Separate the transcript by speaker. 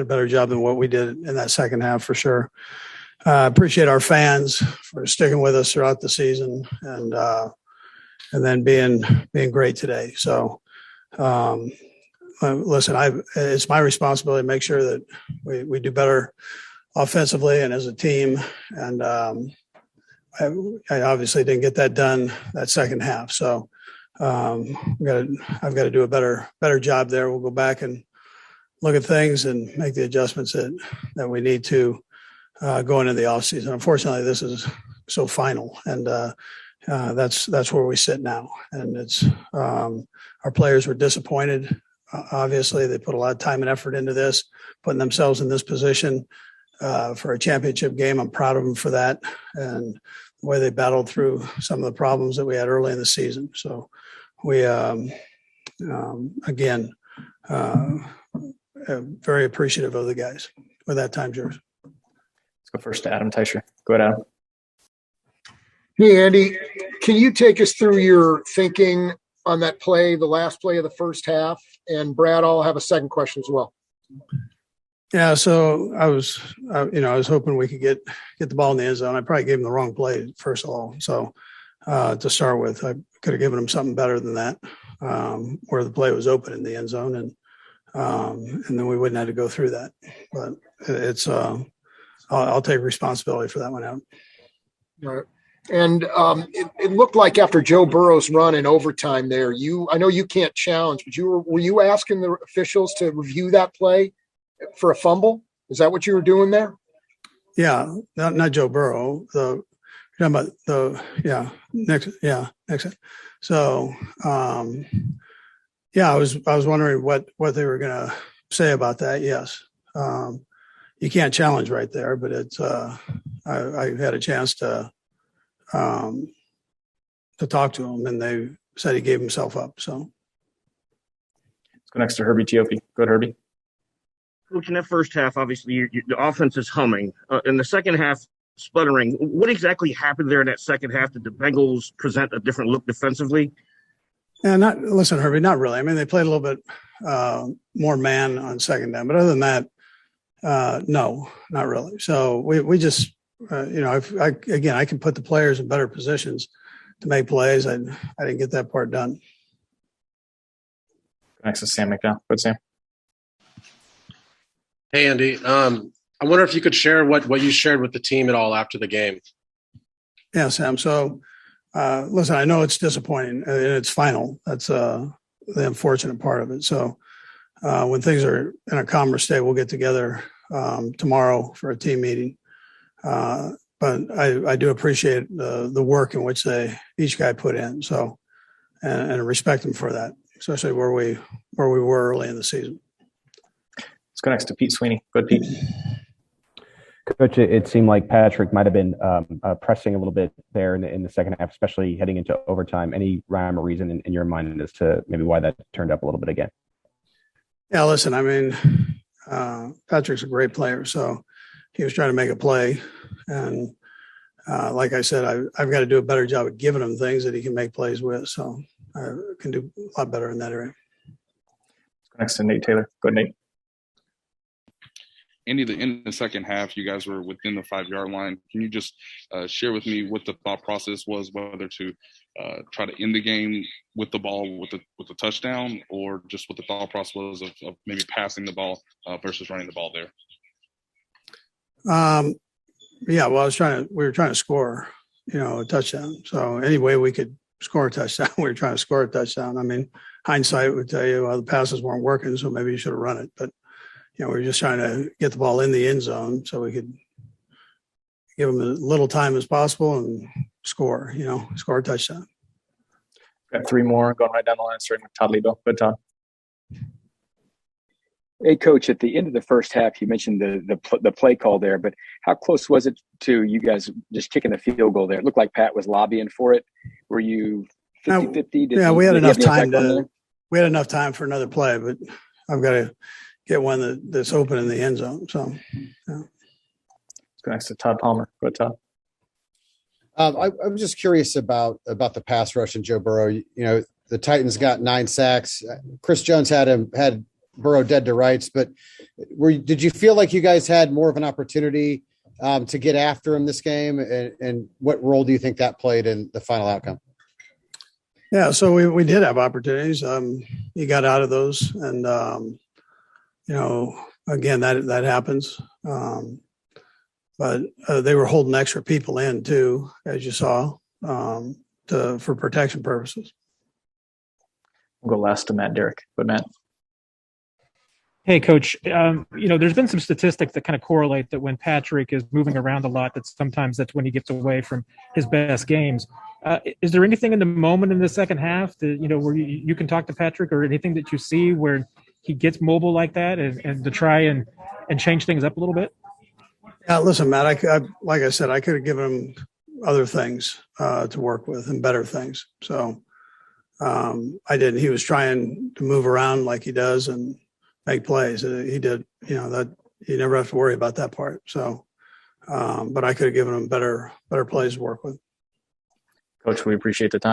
Speaker 1: a better job than what we did in that second half for sure. Appreciate our fans for sticking with us throughout the season and then being great today. So, listen, it's my responsibility to make sure that we do better offensively and as a team. And I obviously didn't get that done that second half. So I've got to do a better job there. We'll go back and look at things and make the adjustments that we need to going into the offseason. Unfortunately, this is so final, and that's where we sit now. And it's our players were disappointed. Obviously, they put a lot of time and effort into this, putting themselves in this position for a championship game. I'm proud of them for that and the way they battled through some of the problems that we had early in the season. So we, again, very appreciative of the guys. With that, time's yours.
Speaker 2: Let's go first to Adam Teicher. Go ahead, Adam.
Speaker 3: Hey, Andy, can you take us through your thinking on that play, the last play of the first half? And Brad, I'll have a second question as well.
Speaker 1: Yeah, so I was hoping we could get the ball in the end zone. I probably gave him the wrong play, first of all. So to start with, I could have given him something better than that, where the play was open in the end zone, and then we wouldn't have to go through that. But it's I'll take responsibility for that one out.
Speaker 3: All right. And it looked like after Joe Burrow's run in overtime there, I know you can't challenge, but were you asking the officials to review that play for a fumble? Is that what you were doing there?
Speaker 1: Yeah, not Joe Burrow. You're talking about next. So I was wondering what they were going to say about that. Yes, you can't challenge right there, but it's I had a chance to talk to him, and they said he gave himself up. So
Speaker 2: let's go next to Herbie Teope. Go ahead, Herbie.
Speaker 4: Coach, in that first half, obviously, the offense is humming. In the second half, sputtering. What exactly happened there in that second half? Did the Bengals present a different look defensively?
Speaker 1: Yeah, listen, Herbie, not really. I mean, they played a little bit more man on second down, but other than that, no, not really. So we just, I can put the players in better positions to make plays. I didn't get that part done.
Speaker 2: Next is Sam McDowell. Go ahead, Sam.
Speaker 5: Hey, Andy. I wonder if you could share what you shared with the team at all after the game.
Speaker 1: Yeah, Sam. So, listen, I know it's disappointing and it's final. That's the unfortunate part of it. So when things are in a calmer state, we'll get together tomorrow for a team meeting. But I do appreciate the work in which each guy put in. So, and respect them for that, especially where we were early in the season.
Speaker 2: Let's go next to Pete Sweeney. Go ahead, Pete.
Speaker 6: Coach, it seemed like Patrick might have been pressing a little bit there in the second half, especially heading into overtime. Any rhyme or reason in your mind as to maybe why that turned up a little bit again?
Speaker 1: Yeah, listen, I mean, Patrick's a great player, so he was trying to make a play. And like I said, I've got to do a better job of giving him things that he can make plays with. So I can do a lot better in that area.
Speaker 2: Let's go next to Nate Taylor. Go ahead, Nate.
Speaker 7: Andy, in the second half, you guys were within the 5-yard line. Can you just share with me what the thought process was, whether to try to end the game with the ball with the touchdown, or just what the thought process was of maybe passing the ball versus running the ball there?
Speaker 1: Yeah, well, we were trying to score, a touchdown. So any way we could score a touchdown, we were trying to score a touchdown. I mean, hindsight would tell you, the passes weren't working, so maybe you should have run it. But we were just trying to get the ball in the end zone so we could give them as little time as possible and score a touchdown.
Speaker 2: Got three more going right down the line, starting with Todd Lebo. Good, Todd.
Speaker 8: Hey, Coach, at the end of the first half, you mentioned the play call there, but how close was it to you guys just kicking the field goal there? It looked like Pat was lobbying for it. Were you 50-50?
Speaker 1: Yeah, we had enough time we had enough time for another play, but I've got to get one that's open in the end zone. So, yeah.
Speaker 2: Let's go next to Todd Palmer. Go ahead, Todd.
Speaker 9: I'm just curious about the pass rush and Joe Burrow. The Titans got 9 sacks. Chris Jones had Burrow dead to rights, but did you feel like you guys had more of an opportunity to get after him this game? And what role do you think that played in the final outcome?
Speaker 1: Yeah, so we did have opportunities. He got out of those, and again, that happens. But they were holding extra people in too, as you saw, for protection purposes.
Speaker 2: We'll go last to Matt Derrick. But Matt.
Speaker 10: Hey, Coach, there's been some statistics that kind of correlate that when Patrick is moving around a lot, that sometimes that's when he gets away from his best games. Is there anything in the moment in the second half that, where you can talk to Patrick, or anything that you see where he gets mobile like that and to try and change things up a little bit?
Speaker 1: Yeah, listen, Matt, like I said, I could have given him other things to work with and better things. So I didn't. He was trying to move around like he does and make plays. He did, that you never have to worry about that part. So, but I could have given him better plays to work with.
Speaker 2: Coach, we appreciate the time.